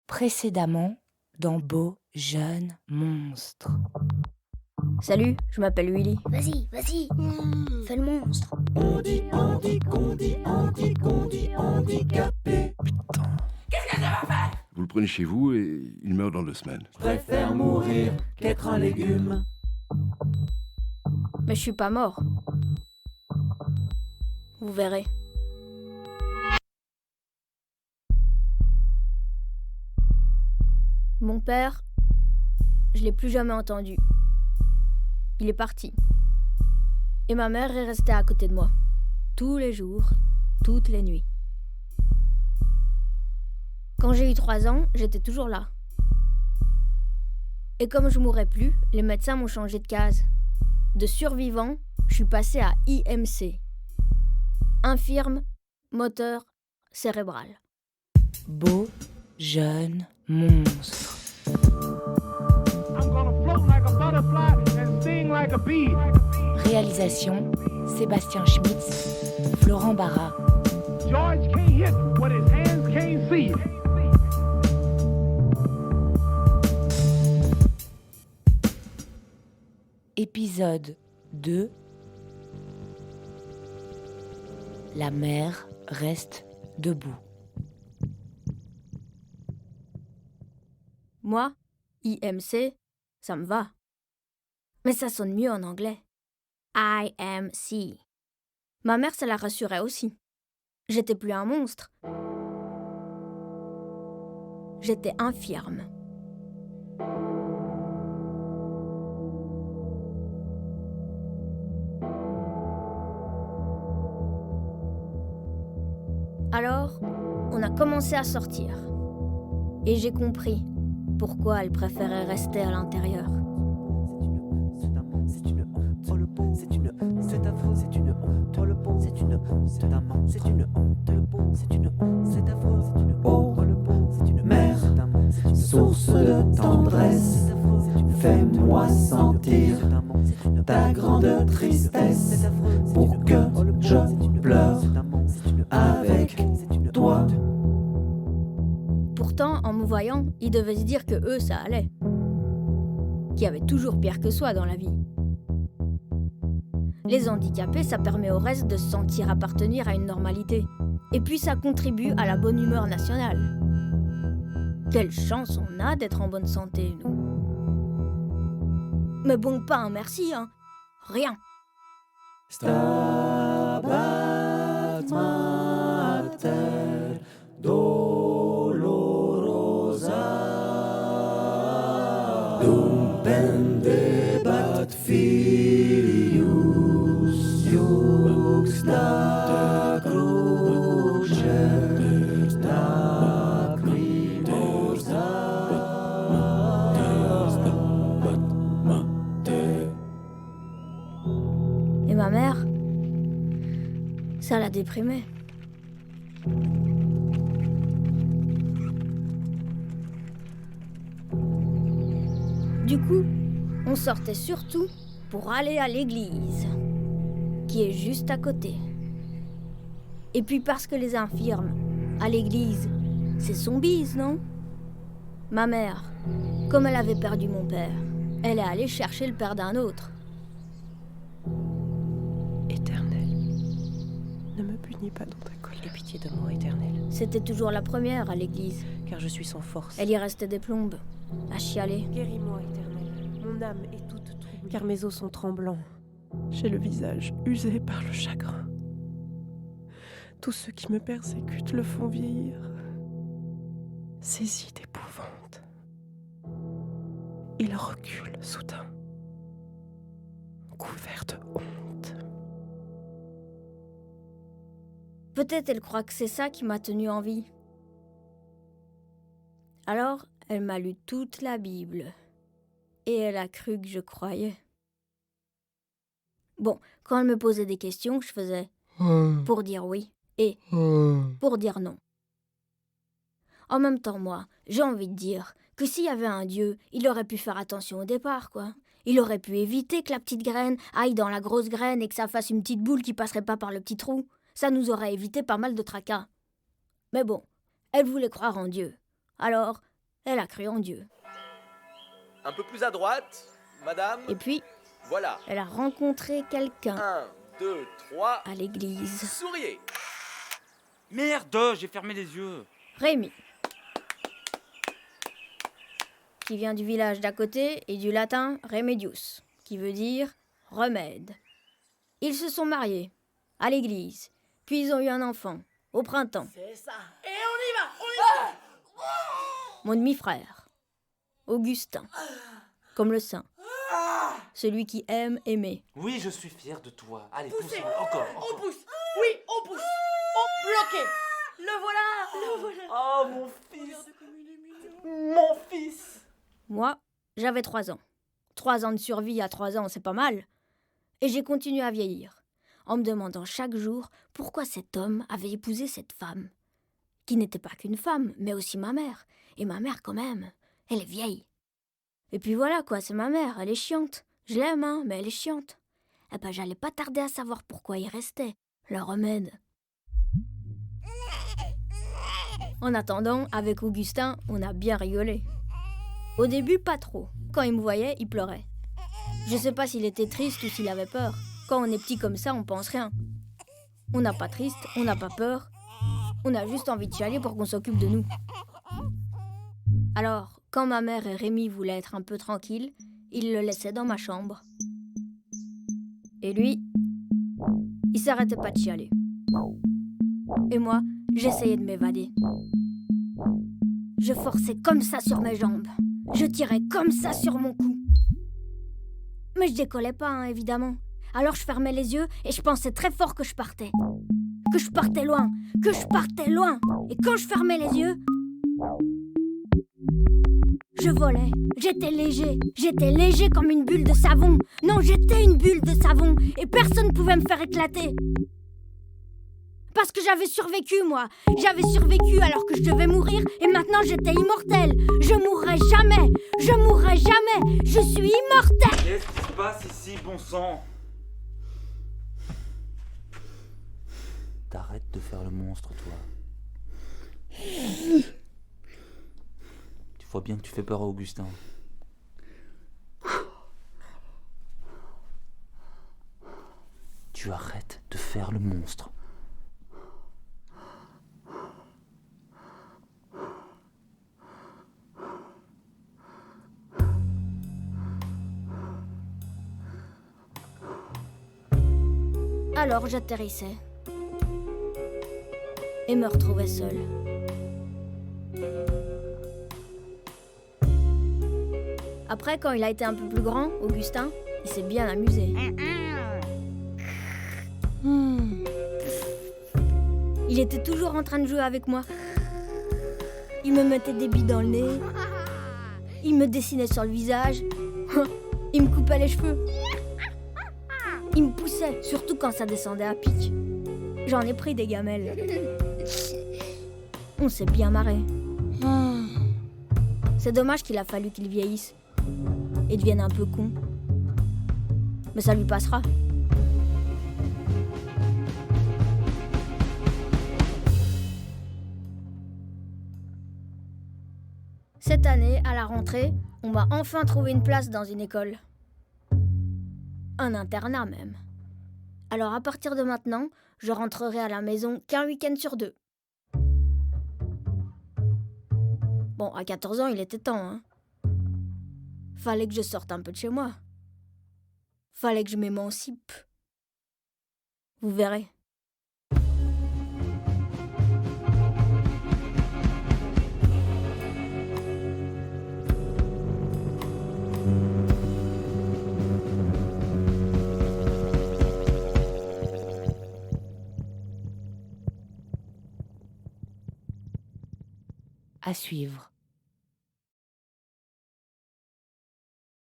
Précédemment, dans Beau Jeune Monstre. Salut, je m'appelle Willy. Vas-y, fais le monstre. On dit handicapé. Putain. Qu'est-ce que ça va faire? Vous le prenez chez vous et il meurt dans 2 semaines. Je préfère mourir qu'être un légume. Mais je suis pas mort. Vous verrez. Mon père, je l'ai plus jamais entendu. Il est parti. Et ma mère est restée à côté de moi. Tous les jours, toutes les nuits. Quand j'ai eu 3 ans, j'étais toujours là. Et comme je mourrais plus, les médecins m'ont changé de case. De survivant, je suis passé à IMC. Infirme, moteur, cérébral. Beau Jeune Monstre. I'm gonna float like a butterfly and sting like a bee. Réalisation Sébastien Schmitz, Florent Barra. George can't hit what his hands can't see. Épisode 2. La mère reste debout. Moi, IMC, ça me va. Mais ça sonne mieux en anglais. IMC. Ma mère, ça la rassurait aussi. J'étais plus un monstre. J'étais infirme. Alors, on a commencé à sortir. Et j'ai compris pourquoi elle préférait rester à l'intérieur. C'est une honte, oh le beau, c'est une honte, c'est affreux, c'est une honte, oh le beau, c'est une honte, c'est un monstre, c'est une honte, le beau, c'est une honte, c'est affreux, c'est une honte, oh le beau, c'est une mère, source de tendresse, fais-moi sentir ta grande tristesse pour que je pleure avec toi. Pourtant, en me voyant, ils devaient se dire que eux, ça allait. Qu'il y avait toujours pire que soi dans la vie. Les handicapés, ça permet au reste de se sentir appartenir à une normalité. Et puis ça contribue à la bonne humeur nationale. Quelle chance on a d'être en bonne santé, nous. Mais bon, pas un merci, hein. Rien. Stabat Mater dolorosa dum pendebat filius iuxta cruce lacrimosa. Et ma mère, ça la déprimait. Du coup, on sortait surtout pour aller à l'église, qui est juste à côté. Et puis parce que les infirmes, à l'église, c'est son bise, non? Ma mère, comme elle avait perdu mon père, elle est allée chercher le père d'un autre. Éternel, ne me punis pas dans ta colère. Aie pitié de moi, Éternel, C'était toujours la première à l'église. car je suis sans force. Elle y restait des plombes, à chialer. Guéris-moi, Éternel, mon âme est toute troublée, car mes os sont tremblants. J'ai le visage usé par le chagrin. Tous ceux qui me persécutent le font vieillir. Saisi d'épouvante, il recule soudain, couvert de honte. Peut-être elle croit que c'est ça qui m'a tenue en vie. Alors, elle m'a lu toute la Bible. Et elle a cru que je croyais. Bon, quand elle me posait des questions, je faisais pour dire oui et pour dire non. En même temps, moi, j'ai envie de dire que s'il y avait un Dieu, il aurait pu faire attention au départ, quoi. Il aurait pu éviter que la petite graine aille dans la grosse graine et que ça fasse une petite boule qui passerait pas par le petit trou. Ça nous aurait évité pas mal de tracas. Mais bon, elle voulait croire en Dieu. Alors, elle a cru en Dieu. Un peu plus à droite, madame. Et puis, Voilà. elle a rencontré quelqu'un 1, 2, 3. à l'église. Souriez. Merde, j'ai fermé les yeux. Rémi, qui vient du village d'à côté et du latin remedius, qui veut dire remède. Ils se sont mariés à l'église, puis ils ont eu un enfant au printemps. C'est ça. Et on y va. Mon demi-frère, Augustin, comme le saint, celui qui aime aimer. Oui, je suis fier de toi. Allez, pousse encore. On pousse. Oui, on pousse. On bloqué. Le voilà. Oh, mon fils. Mon fils. Moi, j'avais 3 ans. 3 ans de survie à 3 ans, c'est pas mal. Et j'ai continué à vieillir, en me demandant chaque jour pourquoi cet homme avait épousé cette femme, qui n'était pas qu'une femme, mais aussi ma mère. Et ma mère, quand même, elle est vieille. Et puis voilà, quoi, c'est ma mère, elle est chiante. Je l'aime, hein, mais elle est chiante. Eh ben, j'allais pas tarder à savoir pourquoi il restait, le remède. En attendant, avec Augustin, on a bien rigolé. Au début, pas trop. Quand il me voyait, il pleurait. Je sais pas s'il était triste ou s'il avait peur. Quand on est petit comme ça, on pense rien. On n'a pas triste, on n'a pas peur. On a juste envie de chialer pour qu'on s'occupe de nous. Alors, quand ma mère et Rémi voulaient être un peu tranquilles, ils le laissaient dans ma chambre. Et lui, il s'arrêtait pas de chialer. Et moi, j'essayais de m'évader. Je forçais comme ça sur mes jambes. Je tirais comme ça sur mon cou. Mais je décollais pas, hein, évidemment. Alors je fermais les yeux et je pensais très fort que je partais. Que je partais loin. Que je partais loin. Et quand je fermais les yeux, je volais. J'étais léger. J'étais léger comme une bulle de savon. Non, j'étais une bulle de savon. Et personne ne pouvait me faire éclater. Parce que j'avais survécu, moi. J'avais survécu alors que je devais mourir. Et maintenant, j'étais immortelle. Je mourrai jamais. Je mourrai jamais. Je suis immortelle. Qu'est-ce qui se passe ici, bon sang? T'arrêtes de faire le monstre, toi. Tu vois bien que tu fais peur à Augustin. Tu arrêtes de faire le monstre. Alors j'atterrissais et me retrouvais seule. Après, quand il a été un peu plus grand, Augustin, il s'est bien amusé. Il était toujours en train de jouer avec moi. Il me mettait des billes dans le nez. Il me dessinait sur le visage. Il me coupait les cheveux. Il me poussait, surtout quand ça descendait à pic. J'en ai pris des gamelles. On s'est bien marré. C'est dommage qu'il a fallu qu'il vieillisse et devienne un peu con. Mais ça lui passera. Cette année, à la rentrée, on m'a enfin trouvé une place dans une école. Un internat même. Alors à partir de maintenant, je rentrerai à la maison qu'un week-end sur 2. Bon, à 14 ans, il était temps, hein. Fallait que je sorte un peu de chez moi. Fallait que je m'émancipe. Vous verrez. À suivre.